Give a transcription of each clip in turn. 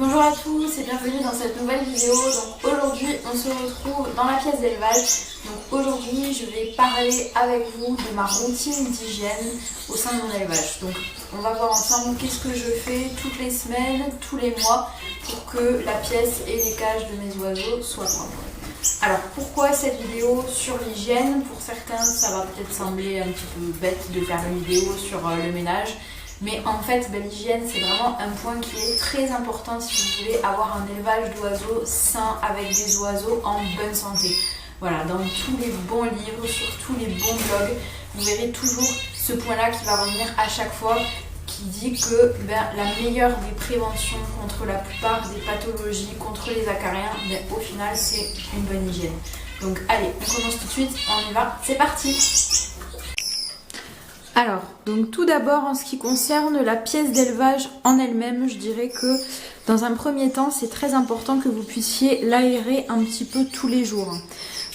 Bonjour à tous et bienvenue dans cette nouvelle vidéo. Donc aujourd'hui on se retrouve dans la pièce d'élevage. Donc aujourd'hui je vais parler avec vous de ma routine d'hygiène au sein de mon élevage. Donc on va voir ensemble qu'est-ce que je fais toutes les semaines, tous les mois pour que la pièce et les cages de mes oiseaux soient propres. Alors pourquoi cette vidéo sur l'hygiène? Pour certains ça va peut-être sembler un petit peu bête de faire une vidéo sur le ménage. Mais en fait, l'hygiène, c'est vraiment un point qui est très important si vous voulez avoir un élevage d'oiseaux sain avec des oiseaux en bonne santé. Voilà, dans tous les bons livres, sur tous les bons blogs, vous verrez toujours ce point-là qui va revenir à chaque fois, qui dit que la meilleure des préventions contre la plupart des pathologies, contre les acariens, au final, c'est une bonne hygiène. Donc allez, on commence tout de suite, on y va, c'est parti! Alors, donc tout d'abord en ce qui concerne la pièce d'élevage en elle-même, je dirais que dans un premier temps, c'est très important que vous puissiez l'aérer un petit peu tous les jours.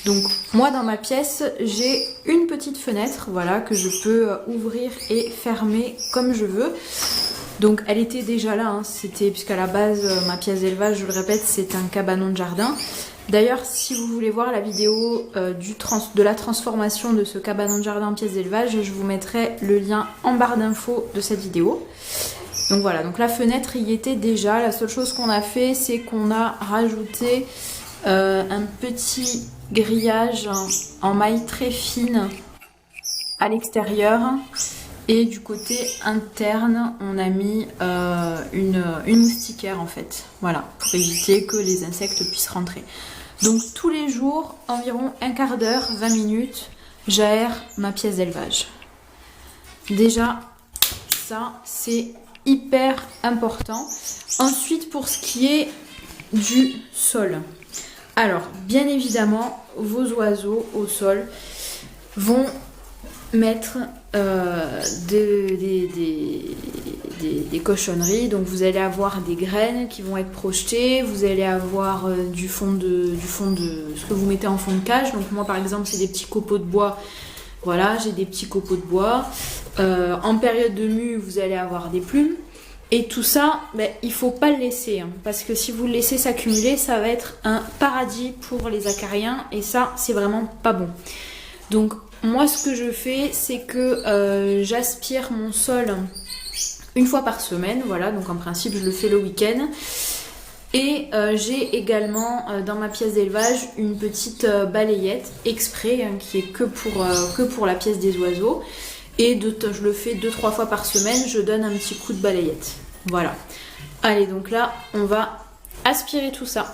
Donc moi dans ma pièce, j'ai une petite fenêtre, voilà, que je peux ouvrir et fermer comme je veux. Donc elle était déjà là, hein, puisqu'à la base, ma pièce d'élevage, je le répète, c'est un cabanon de jardin. D'ailleurs, si vous voulez voir la vidéo de la transformation de ce cabanon de jardin en pièce d'élevage, je vous mettrai le lien en barre d'infos de cette vidéo. Donc voilà, donc la fenêtre y était déjà. La seule chose qu'on a fait, c'est qu'on a rajouté un petit grillage en maille très fine à l'extérieur. Et du côté interne, on a mis une moustiquaire en fait. Voilà, pour éviter que les insectes puissent rentrer. Donc tous les jours, environ un quart d'heure, 20 minutes, j'aère ma pièce d'élevage. Déjà, ça c'est hyper important. Ensuite, pour ce qui est du sol. Alors, bien évidemment, vos oiseaux au sol vont mettre des cochonneries. Donc vous allez avoir des graines qui vont être projetées, vous allez avoir du fond de ce que vous mettez en fond de cage. Donc moi par exemple c'est des petits copeaux de bois, voilà, j'ai des petits copeaux de bois. En période de mue vous allez avoir des plumes. Et tout ça, il faut pas le laisser, hein, parce que si vous le laissez s'accumuler, ça va être un paradis pour les acariens et ça c'est vraiment pas bon. Donc moi ce que je fais, c'est que j'aspire mon sol une fois par semaine, voilà, donc en principe je le fais le week-end. Et j'ai également dans ma pièce d'élevage une petite balayette exprès, hein, qui est que pour la pièce des oiseaux. Et je le fais 2-3 fois par semaine, je donne un petit coup de balayette. Voilà. Allez, donc là, on va aspirer tout ça.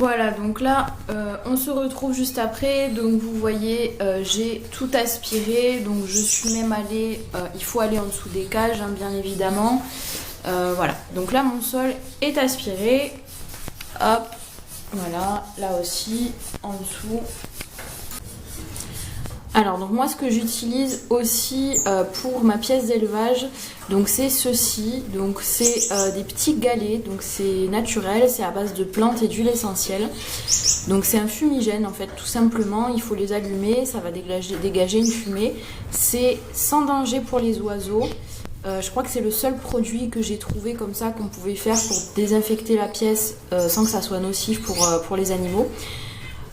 Voilà, donc là, on se retrouve juste après. Donc vous voyez, j'ai tout aspiré. Donc je suis même allée, il faut aller en dessous des cages, hein, bien évidemment. Voilà, donc là mon sol est aspiré. Hop, voilà, là aussi, en dessous. Alors donc moi ce que j'utilise aussi pour ma pièce d'élevage, donc c'est ceci, donc c'est des petits galets, donc c'est naturel, c'est à base de plantes et d'huile essentielle. Donc c'est un fumigène en fait, tout simplement, il faut les allumer, ça va dégager une fumée. C'est sans danger pour les oiseaux. Je crois que c'est le seul produit que j'ai trouvé comme ça qu'on pouvait faire pour désinfecter la pièce sans que ça soit nocif pour les animaux.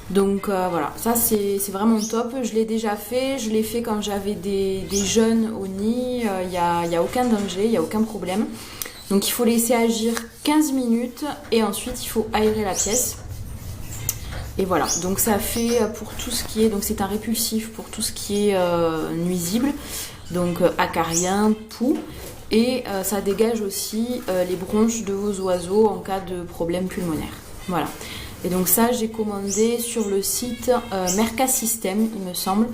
Donc voilà, ça c'est vraiment top. Je l'ai déjà fait, je l'ai fait quand j'avais des jeunes au nid, il n'y a aucun danger, il n'y a aucun problème. Donc il faut laisser agir 15 minutes et ensuite il faut aérer la pièce. Et voilà, donc ça fait pour tout ce qui est, donc c'est un répulsif pour tout ce qui est nuisible, donc acariens, poux. Et ça dégage aussi les bronches de vos oiseaux en cas de problème pulmonaire. Voilà. Et donc ça, j'ai commandé sur le site Mercasystem, il me semble.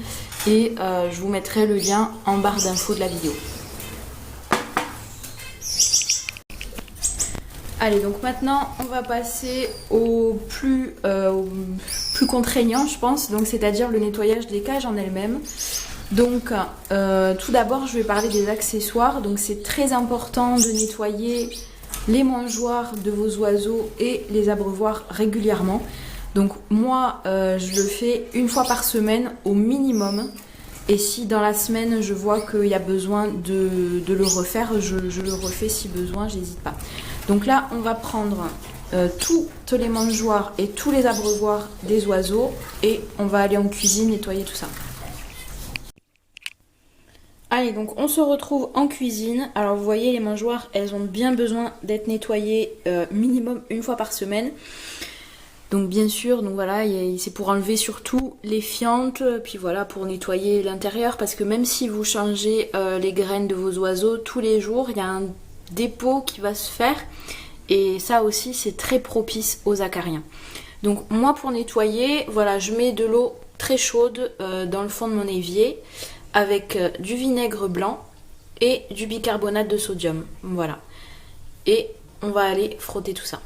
Et je vous mettrai le lien en barre d'infos de la vidéo. Allez, donc maintenant on va passer au plus contraignant, je pense, donc c'est-à-dire le nettoyage des cages en elles-mêmes. Donc tout d'abord je vais parler des accessoires. Donc c'est très important de nettoyer les mangeoires de vos oiseaux et les abreuvoirs régulièrement. Donc moi je le fais une fois par semaine au minimum. Et si dans la semaine je vois qu'il y a besoin de le refaire, je le refais si besoin, j'hésite pas. Donc là on va prendre toutes les mangeoires et tous les abreuvoirs des oiseaux et on va aller en cuisine nettoyer tout ça. Allez, donc on se retrouve en cuisine. Alors vous voyez, les mangeoires, elles ont bien besoin d'être nettoyées minimum une fois par semaine. Donc bien sûr, donc voilà, c'est pour enlever surtout les fientes, puis voilà, pour nettoyer l'intérieur, parce que même si vous changez les graines de vos oiseaux tous les jours, il y a un dépôt qui va se faire, et ça aussi c'est très propice aux acariens. Donc moi pour nettoyer, voilà, je mets de l'eau très chaude dans le fond de mon évier, avec du vinaigre blanc et du bicarbonate de sodium, voilà. Et on va aller frotter tout ça.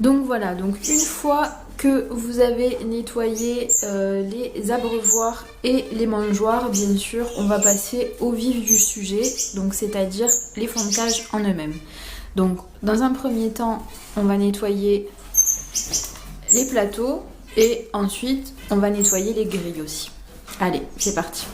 Donc voilà, donc une fois que vous avez nettoyé les abreuvoirs et les mangeoires, bien sûr, on va passer au vif du sujet, donc c'est-à-dire les fonds de cage en eux-mêmes. Donc dans un premier temps, on va nettoyer les plateaux et ensuite on va nettoyer les grilles aussi. Allez, c'est parti.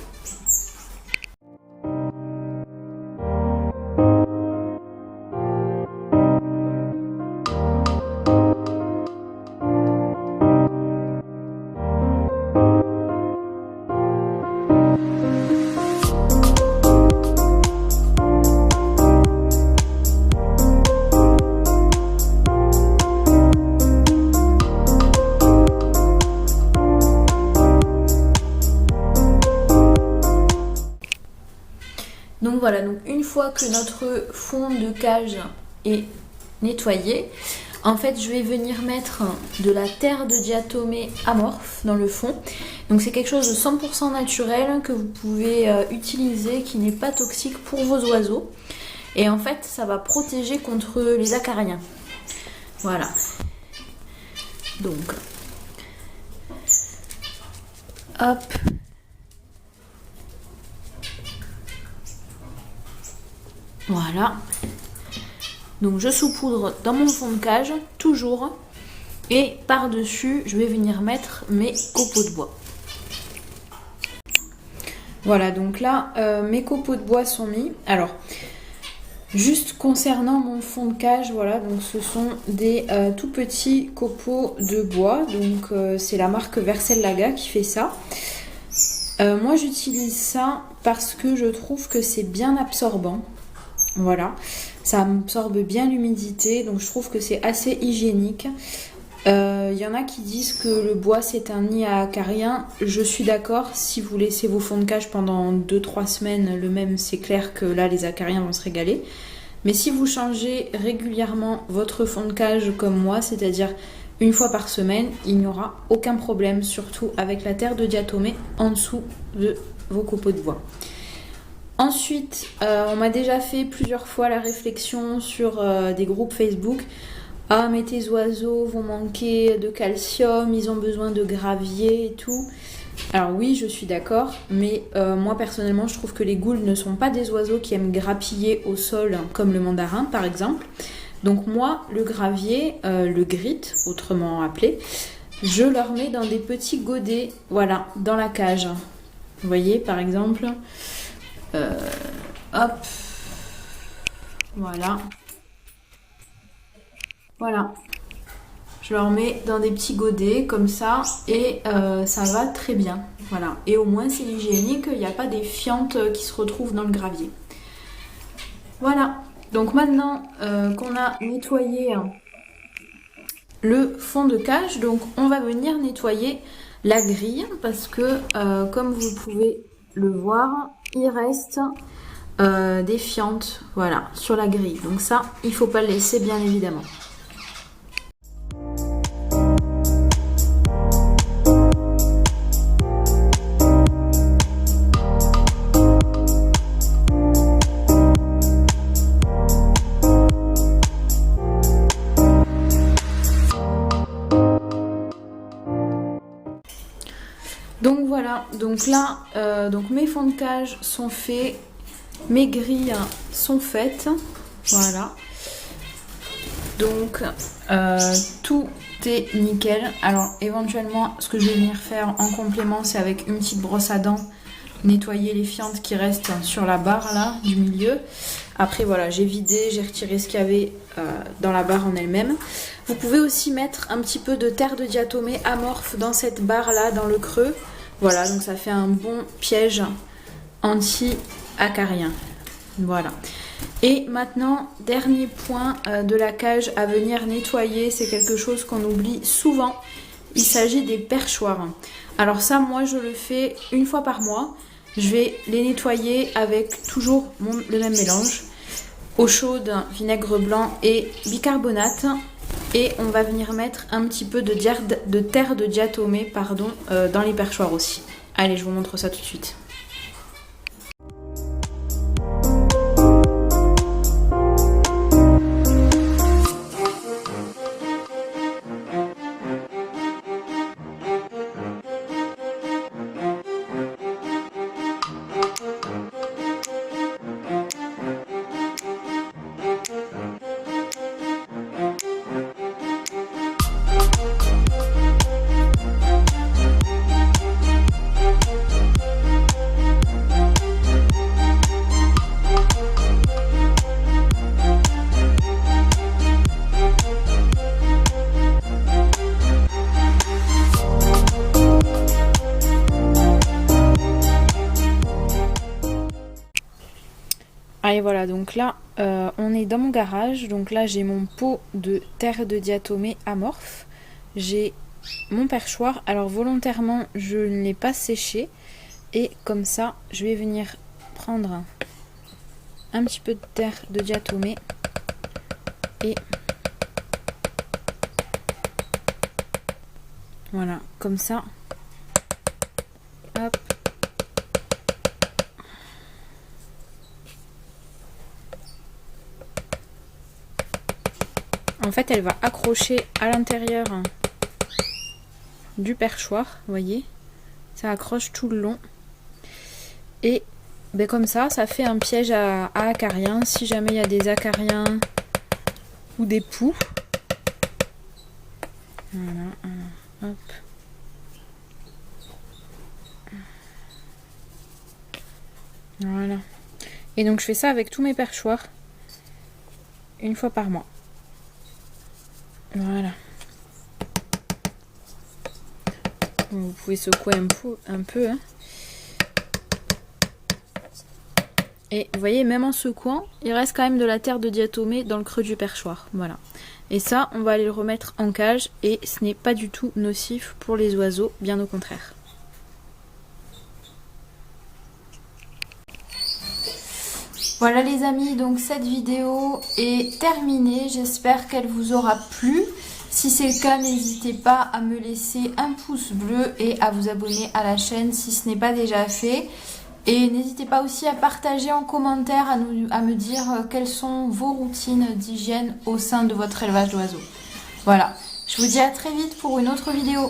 Donc voilà, donc une fois que notre fond de cage est nettoyé, en fait je vais venir mettre de la terre de diatomée amorphe dans le fond. Donc c'est quelque chose de 100% naturel que vous pouvez utiliser, qui n'est pas toxique pour vos oiseaux. Et en fait ça va protéger contre les acariens. Voilà. Donc, hop. Voilà, donc je saupoudre dans mon fond de cage, toujours, et par-dessus, je vais venir mettre mes copeaux de bois. Voilà, donc là, mes copeaux de bois sont mis. Alors, Juste concernant mon fond de cage, voilà, donc ce sont des tout petits copeaux de bois, donc c'est la marque Versellaga qui fait ça. Moi j'utilise ça parce que je trouve que c'est bien absorbant, voilà, ça absorbe bien l'humidité, donc je trouve que c'est assez hygiénique. Y en a qui disent que le bois c'est un nid à acariens. Je suis d'accord, si vous laissez vos fonds de cage pendant 2-3 semaines le même, c'est clair que là les acariens vont se régaler. Mais si vous changez régulièrement votre fond de cage comme moi, c'est-à-dire une fois par semaine, il n'y aura aucun problème, surtout avec la terre de diatomée en dessous de vos copeaux de bois. Ensuite, on m'a déjà fait plusieurs fois la réflexion sur des groupes Facebook. Ah, mais tes oiseaux vont manquer de calcium, ils ont besoin de gravier et tout. Alors oui, je suis d'accord, mais moi personnellement, je trouve que les goules ne sont pas des oiseaux qui aiment grappiller au sol comme le mandarin par exemple. Donc moi, le gravier, le grit, autrement appelé, je leur mets dans des petits godets, voilà, dans la cage. Vous voyez, par exemple, hop, voilà. Voilà, je leur mets dans des petits godets comme ça et ça va très bien. Voilà, et au moins c'est hygiénique, il n'y a pas des fientes qui se retrouvent dans le gravier. Voilà, donc maintenant qu'on a nettoyé le fond de cage, donc on va venir nettoyer la grille parce que comme vous pouvez le voir, il reste des fientes, voilà, sur la grille. Donc ça, il ne faut pas le laisser bien évidemment. Donc voilà, donc là, donc mes fonds de cage sont faits, mes grilles sont faites, voilà. Donc tout est nickel. Alors éventuellement, ce que je vais venir faire en complément, c'est avec une petite brosse à dents, nettoyer les fientes qui restent sur la barre là, du milieu. Après voilà, j'ai vidé, j'ai retiré ce qu'il y avait dans la barre en elle-même. Vous pouvez aussi mettre un petit peu de terre de diatomée amorphe dans cette barre là, dans le creux. Voilà, donc ça fait un bon piège anti-acarien. Voilà. Et maintenant, dernier point de la cage à venir nettoyer, c'est quelque chose qu'on oublie souvent. Il s'agit des perchoirs. Alors ça, moi, je le fais une fois par mois. Je vais les nettoyer avec toujours le même mélange. Eau chaude, vinaigre blanc et bicarbonate. Et on va venir mettre un petit peu de terre de diatomée dans les perchoirs aussi. Allez, je vous montre ça tout de suite. Et voilà, donc là, on est dans mon garage. Donc là, j'ai mon pot de terre de diatomée amorphe. J'ai mon perchoir. Alors volontairement, je ne l'ai pas séché. Et comme ça, je vais venir prendre un petit peu de terre de diatomée. Et voilà, comme ça. Hop. En fait, elle va accrocher à l'intérieur du perchoir, vous voyez. Ça accroche tout le long. Et ben comme ça fait un piège à acariens. Si jamais il y a des acariens ou des poux. Voilà, hop. Voilà. Et donc je fais ça avec tous mes perchoirs. une fois par mois. Voilà. Vous pouvez secouer un peu. Hein. Et vous voyez, même en secouant, il reste quand même de la terre de diatomée dans le creux du perchoir. Voilà. Et ça, on va aller le remettre en cage et ce n'est pas du tout nocif pour les oiseaux, bien au contraire. Voilà les amis, donc cette vidéo est terminée. J'espère qu'elle vous aura plu. Si c'est le cas, n'hésitez pas à me laisser un pouce bleu et à vous abonner à la chaîne si ce n'est pas déjà fait. Et n'hésitez pas aussi à partager en commentaire, à me dire quelles sont vos routines d'hygiène au sein de votre élevage d'oiseaux. Voilà, je vous dis à très vite pour une autre vidéo.